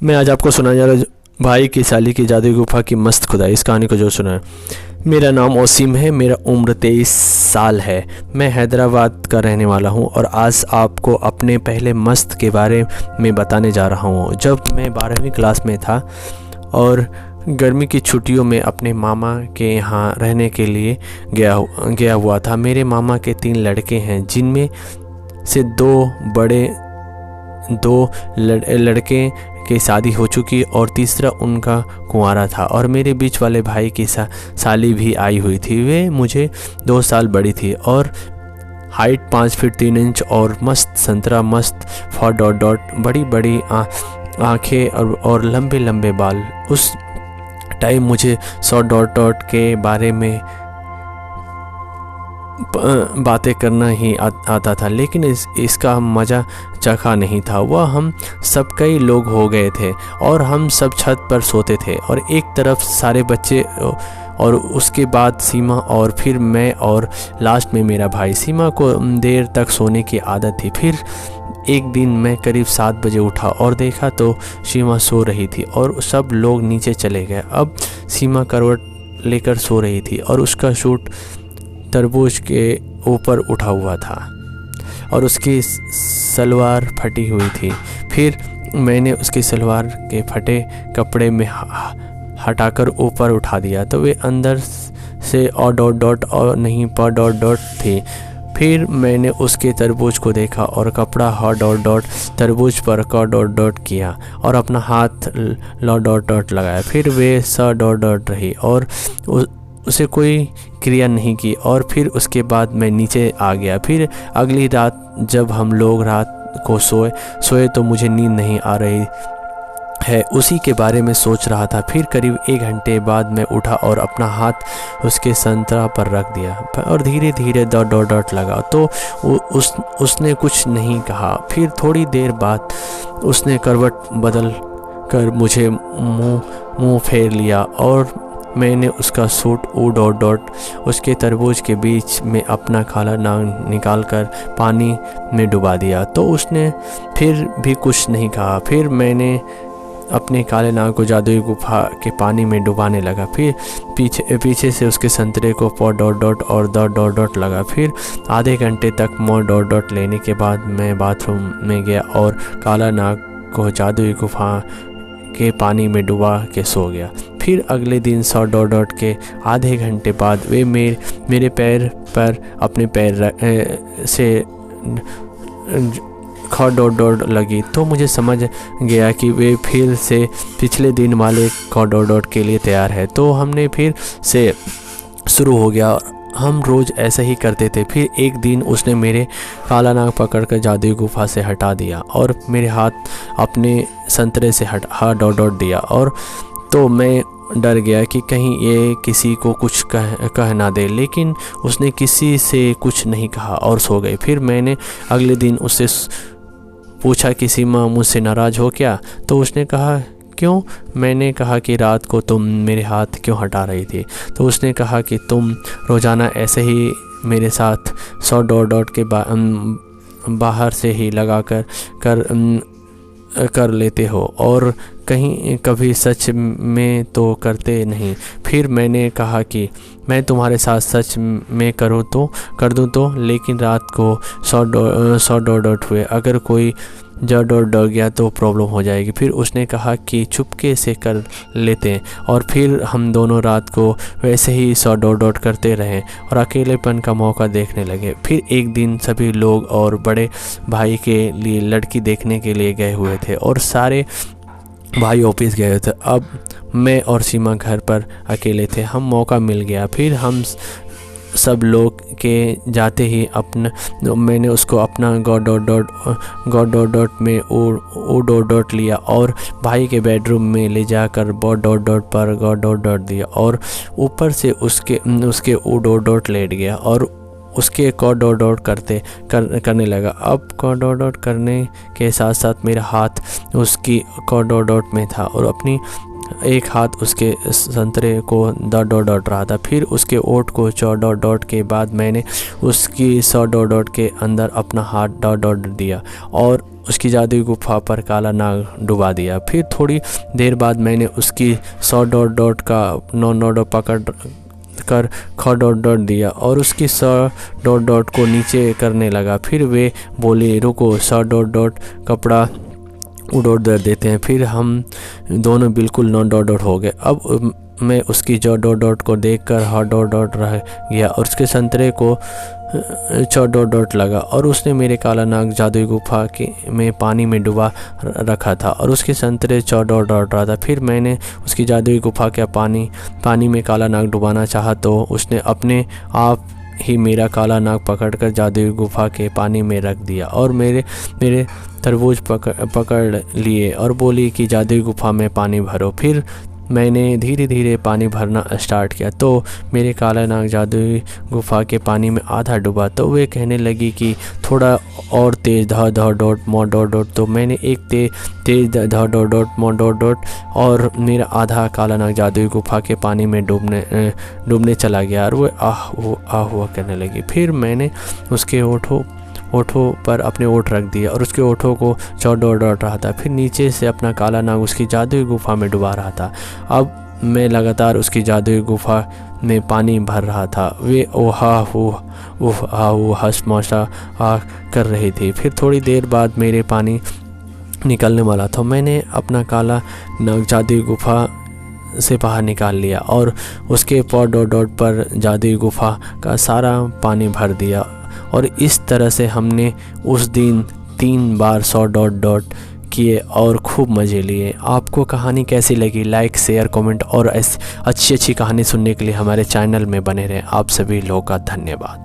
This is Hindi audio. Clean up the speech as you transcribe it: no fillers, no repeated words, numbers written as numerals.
मैं आज आपको सुनाने जा रहा हूँ भाई की साली की जादुई गुफा की मस्त खुदाई। इस कहानी को जो सुना है। मेरा नाम ओसीम है, मेरा उम्र 23 साल है। मैं हैदराबाद का रहने वाला हूँ और आज आपको अपने पहले मस्त के बारे में बताने जा रहा हूँ। जब मैं 12वीं क्लास में था और गर्मी की छुट्टियों में अपने मामा के यहाँ रहने के लिए गया हुआ था। मेरे मामा के 3 लड़के हैं, जिनमें से दो लड़के की शादी हो चुकी और तीसरा उनका कुंवारा था और मेरे बीच वाले भाई की साली भी आई हुई थी। वे मुझे 2 साल बड़ी थी और हाइट 5 फीट 3 इंच और मस्त संतरा मस्त बड़ी बड़ी आँखें और लंबे लंबे बाल। उस टाइम मुझे के बारे में बातें करना ही आता था, लेकिन इसका मज़ा चखा नहीं था। वह हम सब कई लोग हो गए थे और हम सब छत पर सोते थे और एक तरफ सारे बच्चे और उसके बाद सीमा और फिर मैं और लास्ट में मेरा भाई। सीमा को देर तक सोने की आदत थी। फिर एक दिन मैं करीब 7 बजे उठा और देखा तो सीमा सो रही थी और सब लोग नीचे चले गए। अब सीमा करवट लेकर सो रही थी और उसका सूट तरबूज के ऊपर उठा हुआ था और उसकी सलवार फटी हुई थी। फिर मैंने उसकी सलवार के फटे कपड़े में हटाकर ऊपर उठा दिया तो वे अंदर से और नहीं पर थी। फिर मैंने उसके तरबूज को देखा और कपड़ा तरबूज पर किया और अपना हाथ लगाया। फिर वे रही और उसे कोई क्रिया नहीं की और फिर उसके बाद मैं नीचे आ गया। फिर अगली रात जब हम लोग रात को सोए तो मुझे नींद नहीं आ रही है, उसी के बारे में सोच रहा था। फिर करीब 1 घंटे बाद मैं उठा और अपना हाथ उसके संतरा पर रख दिया और धीरे धीरे लगा तो उसने कुछ नहीं कहा। फिर थोड़ी देर बाद उसने करवट बदल कर मुझे मुंह फेर लिया और मैंने उसका सूट उसके तरबूज के बीच में अपना काला नाक निकाल कर पानी में डुबा दिया तो उसने फिर भी कुछ नहीं कहा। फिर मैंने अपने काले नाक को जादुई गुफा के पानी में डुबाने लगा। फिर पीछे से उसके संतरे को और लगा। फिर आधे घंटे तक लेने के बाद मैं बाथरूम में गया और काला नाक को जादुई गुफा के पानी में डुबा के सो गया। फिर अगले दिन के आधे घंटे बाद वे मेरे पैर पर अपने पैर से लगी तो मुझे समझ गया कि वे फिर से पिछले दिन वाले के लिए तैयार है। तो हमने फिर से शुरू हो गया। हम रोज़ ऐसा ही करते थे। फिर एक दिन उसने मेरे काला नाक पकड़कर जादुई गुफा से हटा दिया और मेरे हाथ अपने संतरे से हटा दिया और तो मैं डर गया कि कहीं ये किसी को कुछ कह ना दे, लेकिन उसने किसी से कुछ नहीं कहा और सो गई। फिर मैंने अगले दिन उससे पूछा कि सीमा मुझसे नाराज़ हो क्या? तो उसने कहा क्यों? मैंने कहा कि रात को तुम मेरे हाथ क्यों हटा रही थी? तो उसने कहा कि तुम रोज़ाना ऐसे ही मेरे साथ के बाहर से ही लगा कर लेते हो और कभी सच में तो करते नहीं। फिर मैंने कहा कि मैं तुम्हारे साथ सच में कर दूं तो लेकिन रात को 100 हुए, अगर कोई डर गया तो प्रॉब्लम हो जाएगी। फिर उसने कहा कि चुपके से कर लेते हैं और फिर हम दोनों रात को वैसे ही 100 करते रहे और अकेलेपन का मौका देखने लगे। फिर एक दिन सभी लोग और बड़े भाई के लिए लड़की देखने के लिए गए हुए थे और सारे भाई ऑफिस गए थे। अब मैं और सीमा घर पर अकेले थे। हम मौका मिल गया। फिर हम सब लोग के जाते ही मैंने उसको अपना में लिया और भाई के बेडरूम में ले जाकर पर दिया और ऊपर से उसके लेट गया और उसके करने लगा। अब करने के साथ साथ मेरा हाथ उसकी में था और अपनी एक हाथ उसके संतरे को रहा था। फिर उसके ओठ को के बाद मैंने उसकी के अंदर अपना हाथ दिया और उसकी जादुई गुफा पर काला नाग डुबा दिया। फिर थोड़ी देर बाद मैंने उसकी 100 डॉट डॉट का 9 डॉट पकड़ कर 100 डॉट डॉट दिया और उसकी 100 डॉट डॉट को नीचे करने लगा। फिर वे बोले रुको 100 डॉट डॉट कपड़ा उड़ोड़ देते हैं। फिर हम दोनों बिल्कुल 9 डॉट डॉट हो गए। अब मैं उसकी 100 डॉट डॉट को देखकर 100 डॉट डॉट रह गया और उसके संतरे को 100 डॉट डॉट लगा और उसने मेरे काला नाग जादुई गुफा के में पानी में डुबा रखा था और उसके संतरे 100 डॉट डॉट रहा था। फिर मैंने उसकी जादुई गुफा के पानी में काला नाग डुबाना चाहा तो उसने अपने आप ही मेरा काला नाग पकड़कर जादुई गुफा के पानी में रख दिया और मेरे तरबूज पकड़ लिए और बोली कि जादुई गुफा में पानी भरो। फिर मैंने धीरे धीरे पानी भरना स्टार्ट किया तो मेरे काला नाग जादुई गुफा के पानी में आधा डूबा। तो वे कहने लगी कि थोड़ा और तेज़ ध ध डॉट मो डॉट डॉट। तो मैंने एक तेज़ ध डॉट डॉट मो डॉट डॉट और मेरा आधा काला नाग जादुई गुफा के पानी में डूबने चला गया और वो आह हुआ करने लगी। फिर मैंने उसके ओठों पर अपने ओठ रख दिया और उसके ओठों को 100 डॉट डॉट रहा था। फिर नीचे से अपना काला नाग उसकी जादुई गुफा में डुबा रहा था। अब मैं लगातार उसकी जादुई गुफा में पानी भर रहा था। वे हंस मौसा कर रही थी। फिर थोड़ी देर बाद मेरे पानी निकलने वाला था। मैंने अपना काला नाग जादुई गुफा से बाहर निकाल लिया और उसके 100 डॉट डॉट पर जादुई गुफा का सारा पानी भर दिया और इस तरह से हमने उस दिन 3 बार 100 डॉट डॉट किए और खूब मज़े लिए। आपको कहानी कैसी लगी? लाइक शेयर कमेंट और अच्छी कहानी सुनने के लिए हमारे चैनल में बने रहें। आप सभी लोगों का धन्यवाद।